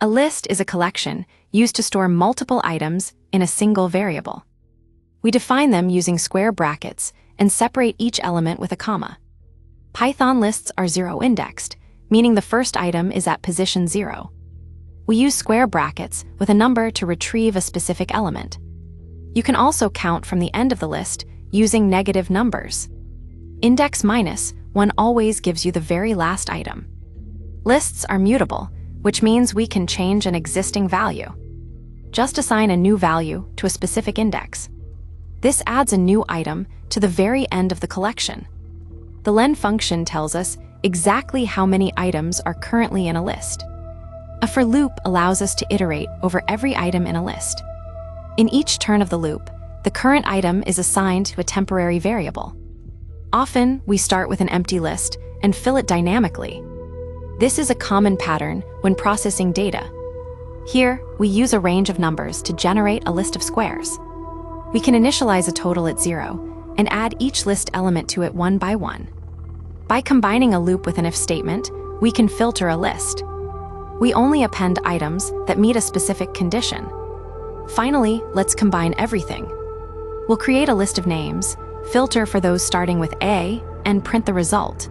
A list is a collection used to store multiple items in a single variable. We define them using square brackets and separate each element with a comma. Python lists are zero-indexed, meaning the first item is at position 0. We use square brackets with a number to retrieve a specific element. You can also count from the end of the list using negative numbers. Index -1 always gives you the very last item. Lists are mutable, which means we can change an existing value. Just assign a new value to a specific index. This adds a new item to the very end of the collection. The len function tells us exactly how many items are currently in a list. A for loop allows us to iterate over every item in a list. In each turn of the loop, the current item is assigned to a temporary variable. Often, we start with an empty list and fill it dynamically. This is a common pattern when processing data. Here, we use a range of numbers to generate a list of squares. We can initialize a total at 0 and add each list element to it one by one. By combining a loop with an if statement, we can filter a list. We only append items that meet a specific condition. Finally, let's combine everything. We'll create a list of names, filter for those starting with A, and print the result.